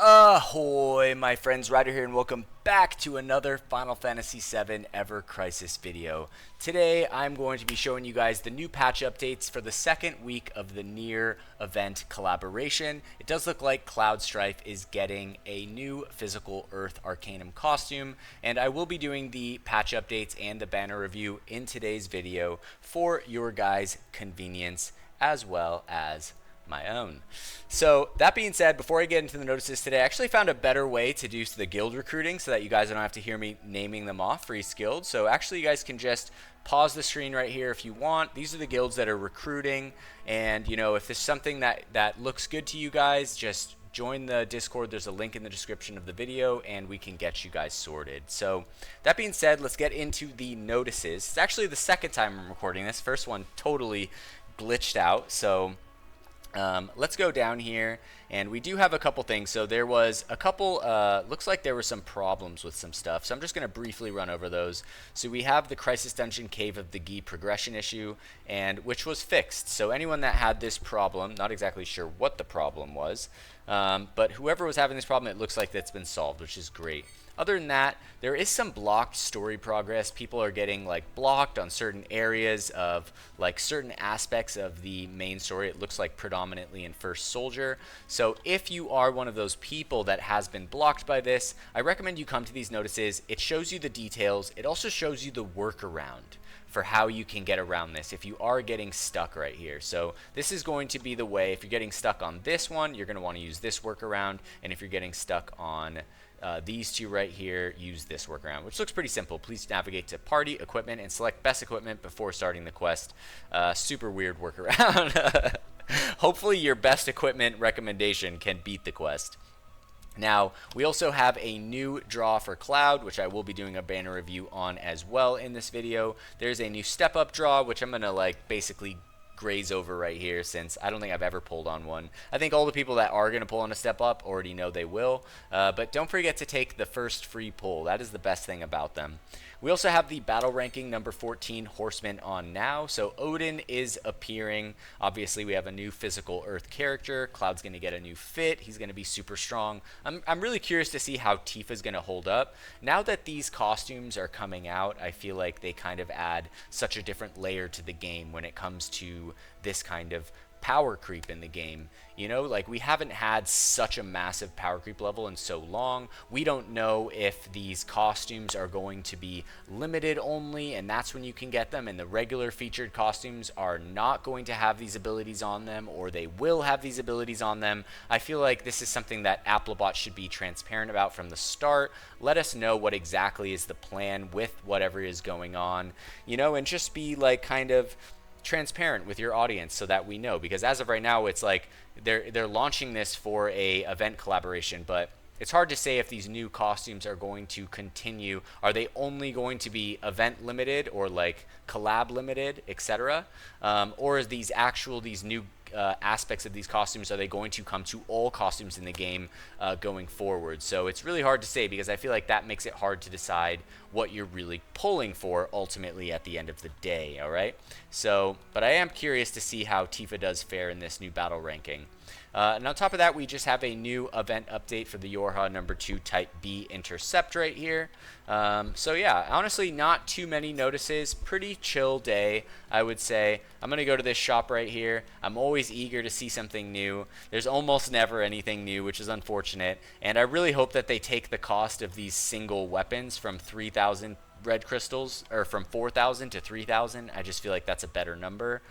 Ahoy, my friends, Ryder here, and welcome back to another Final Fantasy VII Ever Crisis video. Today, I'm going to be showing you guys the new patch updates for the second week of the Nier event collaboration. It does look like Cloud Strife is getting a new physical Earth Arcanum costume, and I will be doing the patch updates and the banner review in today's video for your guys' convenience as well as my own. So that being said, before I get into the notices today, I actually found a better way to do the guild recruiting so that you guys don't have to hear me naming them off for each guild. So actually you guys can just pause the screen right here if you want. These are the guilds that are recruiting, and you know, if there's something that looks good to you guys, just join the Discord. There's a link in the description of the video and we can get you guys sorted. So that being said, let's get into the notices. It's actually the second time I'm recording this. First one totally glitched out, so let's go down here, and we do have a couple things. So there was a couple, looks like there were some problems with some stuff, so I'm just going to briefly run over those. So we have the Crisis Dungeon Cave of the Gi progression issue, and which was fixed. So anyone that had this problem, not exactly sure what the problem was, but whoever was having this problem, it looks like that's been solved, which is great. Other than that, there is some blocked story progress. People are getting like blocked on certain areas of like certain aspects of the main story. It looks like predominantly in First Soldier. So if you are one of those people that has been blocked by this, I recommend you come to these notices. It shows you the details. It also shows you the workaround for how you can get around this if you are getting stuck right here. So this is going to be the way. If you're getting stuck on this one, you're going to want to use this workaround, and if you're getting stuck on these two right here, use this workaround, which looks pretty simple. Please navigate to Party, Equipment, and select Best Equipment before starting the quest. Super weird workaround. Hopefully your best equipment recommendation can beat the quest. Now, we also have a new draw for Cloud, which I will be doing a banner review on as well in this video. There's a new step-up draw, which I'm going to like basically graze over right here, since I don't think I've ever pulled on one. I think all the people that are going to pull on a step up already know they will, but don't forget to take the first free pull. That is the best thing about them. We also have the battle ranking number 14 Horseman on now. So Odin is appearing. Obviously we have a new physical Earth character. Cloud's going to get a new fit. He's going to be super strong. I'm really curious to see how Tifa's going to hold up. Now that these costumes are coming out, I feel like they kind of add such a different layer to the game when it comes to this kind of power creep in the game. You know, like we haven't had such a massive power creep level in so long. We don't know if these costumes are going to be limited only, and that's when you can get them, and the regular featured costumes are not going to have these abilities on them, or they will have these abilities on them. I feel like this is something that Applebot should be transparent about from the start. Let us know what exactly is the plan with whatever is going on, you know, and just be like kind of transparent with your audience so that we know, because as of right now it's like they're launching this for a event collaboration, but it's hard to say if these new costumes are going to continue. Are they only going to be event limited or like collab limited, etc., or is these new aspects of these costumes, are they going to come to all costumes in the game going forward? So it's really hard to say, because I feel like that makes it hard to decide what you're really pulling for ultimately at the end of the day. All right, so but I am curious to see how Tifa does fare in this new battle ranking. And on top of that, we just have a new event update for the Yorha number 2 Type B Intercept right here. So yeah, honestly, not too many notices. Pretty chill day, I would say. I'm going to go to this shop right here. I'm always eager to see something new. There's almost never anything new, which is unfortunate. And I really hope that they take the cost of these single weapons from 3,000 red crystals, or from 4,000 to 3,000. I just feel like that's a better number.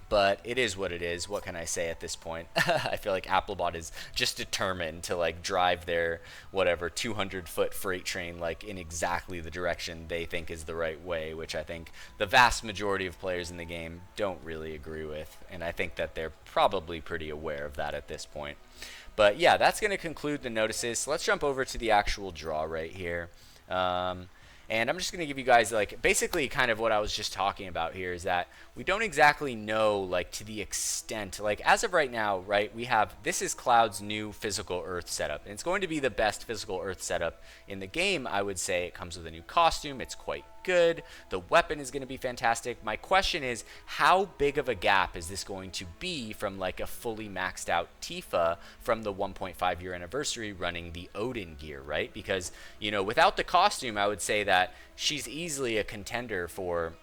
But it is what it is. What can I say at this point? I feel like Applebot is just determined to like drive their whatever 200-foot freight train like in exactly the direction they think is the right way, which I think the vast majority of players in the game don't really agree with, and I think that they're probably pretty aware of that at this point. But yeah, that's going to conclude the notices. So let's jump over to the actual draw right here. And I'm just going to give you guys like basically kind of what I was just talking about here, is that we don't exactly know like to the extent, like as of right now, right, we have, this is Cloud's new physical Earth setup, and it's going to be the best physical Earth setup in the game. I would say it comes with a new costume. It's quite good. The weapon is going to be fantastic. My question is, how big of a gap is this going to be from like a fully maxed out Tifa from the 1.5 year anniversary running the Odin gear, right? Because, you know, without the costume, I would say that she's easily a contender for,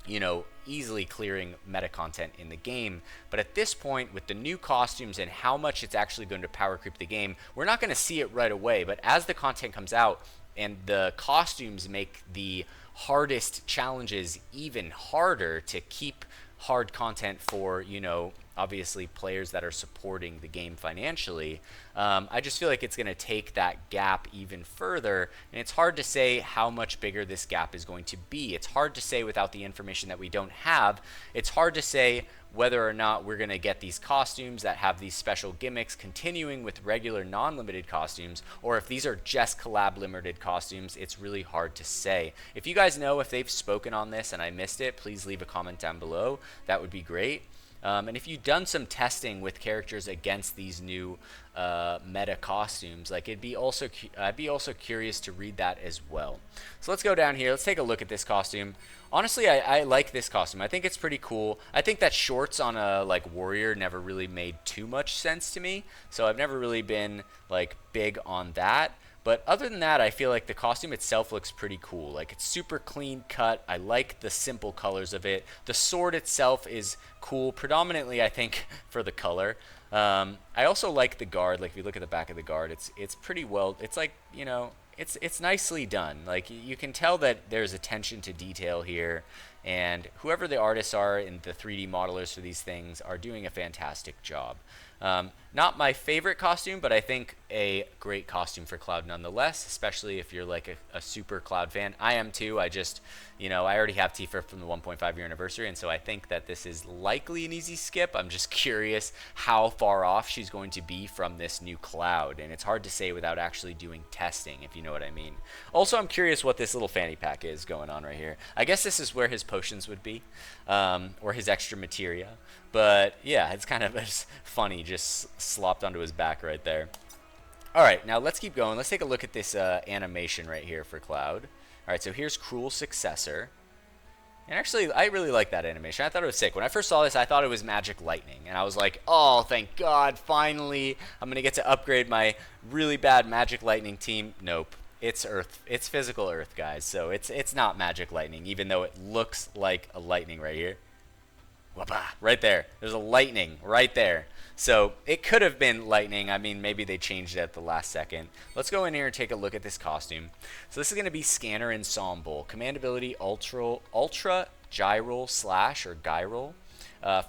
you know, easily clearing meta content in the game. But at this point, with the new costumes and how much it's actually going to power creep the game, we're not going to see it right away. But as the content comes out and the costumes make the hardest challenges even harder to keep hard content for, you know, obviously players that are supporting the game financially, I just feel like it's going to take that gap even further, and it's hard to say how much bigger this gap is going to be. It's hard to say without the information that we don't have. It's hard to say whether or not we're going to get these costumes that have these special gimmicks continuing with regular non-limited costumes, or if these are just collab limited costumes. It's really hard to say. If you guys know if they've spoken on this and I missed it, please leave a comment down below. That would be great. And if you've done some testing with characters against these new meta costumes, like I'd be also curious to read that as well. So let's go down here. Let's take a look at this costume. Honestly, I like this costume. I think it's pretty cool. I think that shorts on a like warrior never really made too much sense to me, so I've never really been like big on that. But other than that, I feel like the costume itself looks pretty cool. Like, it's super clean cut. I like the simple colors of it. The sword itself is cool, predominantly I think for the color. I also like the guard. Like, if you look at the back of the guard, it's pretty well. It's like, you know, it's nicely done. Like, you can tell that there's attention to detail here, and whoever the artists are and the 3D modelers for these things are doing a fantastic job. Not my favorite costume, but I think a great costume for Cloud nonetheless, especially if you're like a super Cloud fan. I am too. I just, you know, I already have Tifa from the 1.5 year anniversary, and so I think that this is likely an easy skip. I'm just curious how far off she's going to be from this new Cloud, and it's hard to say without actually doing testing, if you know what I mean. Also, I'm curious what this little fanny pack is going on right here. I guess this is where his potions would be, or his extra materia. But yeah, it's kind of just funny, just slopped onto his back right there. All right, now let's keep going. Let's take a look at this animation right here for Cloud. All right, so here's Cruel Successor. And actually, I really like that animation. I thought it was sick. When I first saw this, I thought it was Magic Lightning. And I was like, oh, thank God, finally, I'm going to get to upgrade my really bad Magic Lightning team. Nope. It's Earth. It's physical Earth, guys. So it's not Magic Lightning, even though it looks like a lightning right here. Right there. There's a lightning right there. So it could have been lightning. I mean, maybe they changed it at the last second. Let's go in here and take a look at this costume. So this is going to be Scanner Ensemble. Command ability Ultra Gyral Slash or Gyral.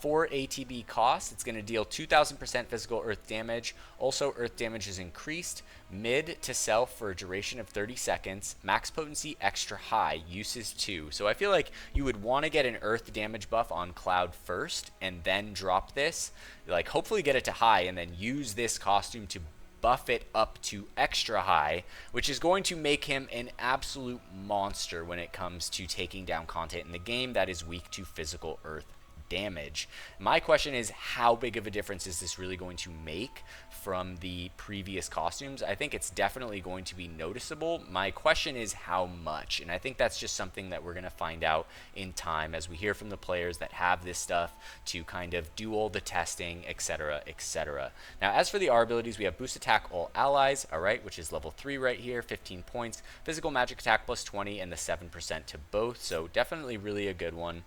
4 ATB cost. It's going to deal 2,000% physical earth damage. Also, earth damage is increased. Mid to self for a duration of 30 seconds. Max potency extra high. Uses 2. So I feel like you would want to get an earth damage buff on Cloud first and then drop this. Like, hopefully get it to high and then use this costume to buff it up to extra high, which is going to make him an absolute monster when it comes to taking down content in the game that is weak to physical earth damage. My question is, how big of a difference is this really going to make from the previous costumes? I think it's definitely going to be noticeable. My question is how much, and I think that's just something that we're going to find out in time as we hear from the players that have this stuff to kind of do all the testing, etc., etc. Now, as for the R abilities, we have boost attack all allies, all right, which is level 3 right here, 15 points, physical magic attack plus 20, and the 7% to both, so definitely really a good one.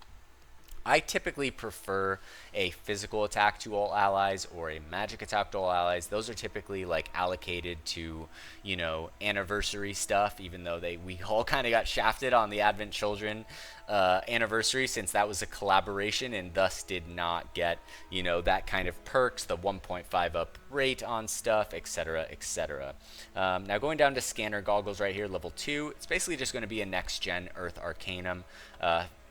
I typically prefer a physical attack to all allies or a magic attack to all allies. Those are typically like allocated to, you know, anniversary stuff, even though we all kind of got shafted on the Advent Children anniversary, since that was a collaboration and thus did not get, you know, that kind of perks, the 1.5 up rate on stuff, etc., etc. Now going down to Scanner Goggles right here, level 2, it's basically just going to be a next gen Earth Arcanum.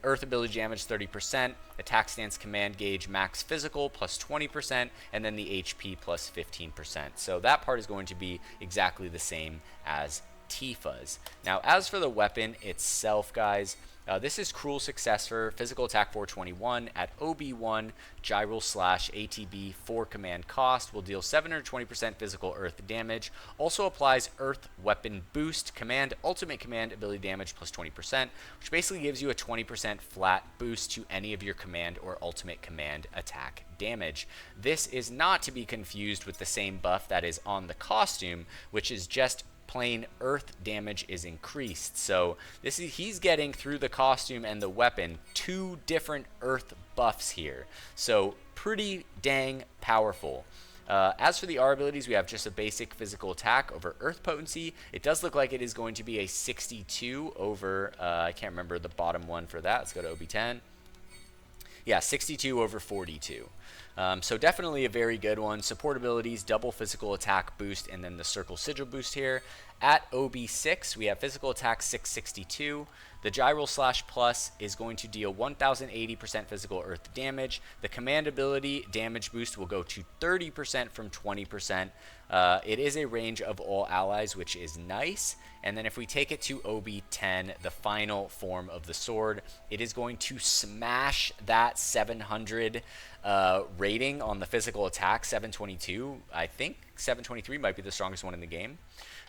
Earth ability damage 30%, attack stance command gauge max physical plus 20%, and then the HP plus 15%. So that part is going to be exactly the same as Tifa's. Now, as for the weapon itself, guys, This is Cruel Successor, physical attack 421 at OB1, gyral slash ATB 4 command cost. Will deal 720% physical earth damage. Also applies earth weapon boost, command, ultimate command, ability damage plus 20%, which basically gives you a 20% flat boost to any of your command or ultimate command attack damage. This is not to be confused with the same buff that is on the costume, which is just plain earth damage is increased. So he's getting through the costume and the weapon 2 different earth buffs here. So pretty dang powerful. As for the R abilities, we have just a basic physical attack over earth potency. It does look like it is going to be a 62 over, I can't remember the bottom one for that. Let's go to OB10. Yeah, 62 over 42. So definitely a very good one. Support abilities, double physical attack boost, and then the circle sigil boost here. At OB6, we have physical attack 662. The gyral slash plus is going to deal 1080% physical earth damage. The command ability damage boost will go to 30% from 20%. It is a range of all allies, which is nice. And then if we take it to OB10, the final form of the sword, it is going to smash that 700 rating on the physical attack, 722. I think 723 might be the strongest one in the game.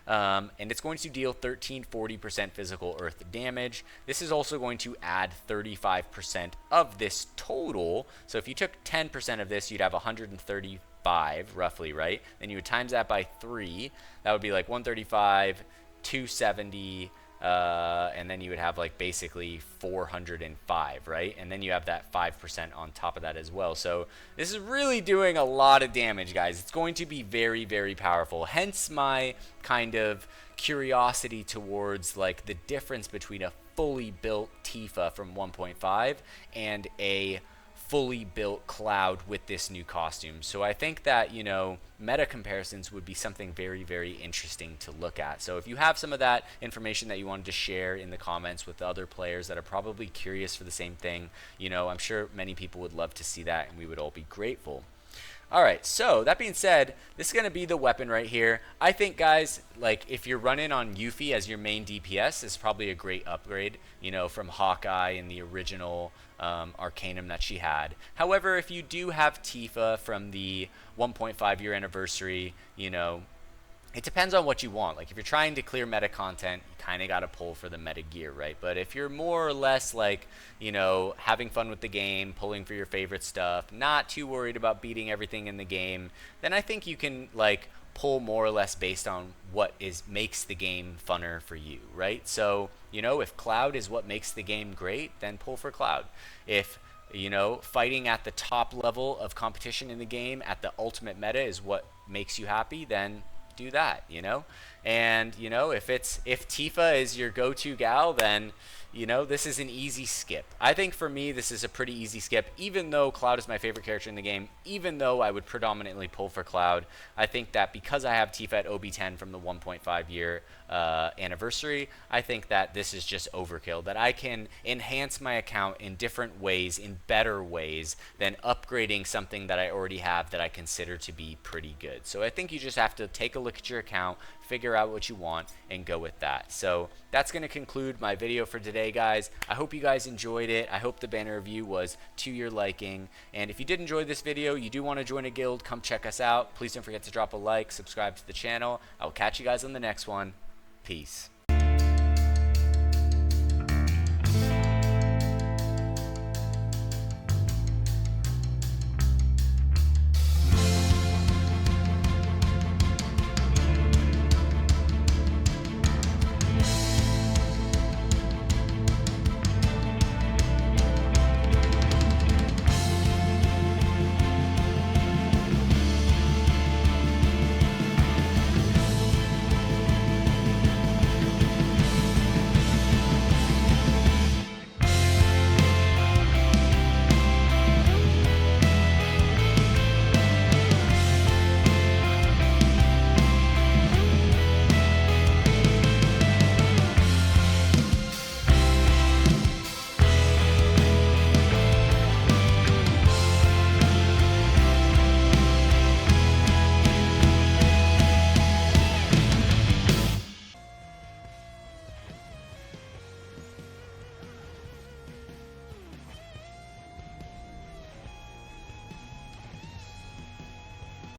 And it's going to deal 40% physical earth damage. This is also going to add 35% of this total. So if you took 10% of this, you'd have 135 roughly, right? Then you would times that by 3. That would be like 135, 270, and then you would have like basically 405, right? And then you have that 5% on top of that as well. So this is really doing a lot of damage, guys. It's going to be very, very powerful. Hence my kind of curiosity towards like the difference between a fully built Tifa from 1.5 and a fully built Cloud with this new costume. So I think that, you know, meta comparisons would be something very, very interesting to look at. So if you have some of that information that you wanted to share in the comments with the other players that are probably curious for the same thing, you know, I'm sure many people would love to see that and we would all be grateful. Alright, so that being said, this is going to be the weapon right here. I think, guys, like if you're running on Yuffie as your main DPS, it's probably a great upgrade, you know, from Hawkeye and the original Arcanum that she had. However, if you do have Tifa from the 1.5 year anniversary, you know, it depends on what you want. Like if you're trying to clear meta content, you kind of got to pull for the meta gear, right? But if you're more or less like, you know, having fun with the game, pulling for your favorite stuff, not too worried about beating everything in the game, then I think you can like pull more or less based on what makes the game funner for you, right? So, you know, if Cloud is what makes the game great, then pull for Cloud. If, you know, fighting at the top level of competition in the game at the ultimate meta is what makes you happy, then do that, you know. And, you know, if Tifa is your go-to gal, then, you know, this is an easy skip. I think for me this is a pretty easy skip, even though Cloud is my favorite character in the game, even though I would predominantly pull for Cloud. I think that because I have Tifa at OB10 from the 1.5 year anniversary, I think that this is just overkill, that I can enhance my account in different ways, in better ways than upgrading something that I already have that I consider to be pretty good. So I think you just have to take a look at your account, figure out what you want, and go with that. So that's going to conclude my video for today, guys. I hope you guys enjoyed it. I hope the banner review was to your liking. And if you did enjoy this video, you do want to join a guild, come check us out. Please don't forget to drop a like, subscribe to the channel. I will catch you guys on the next one. Peace.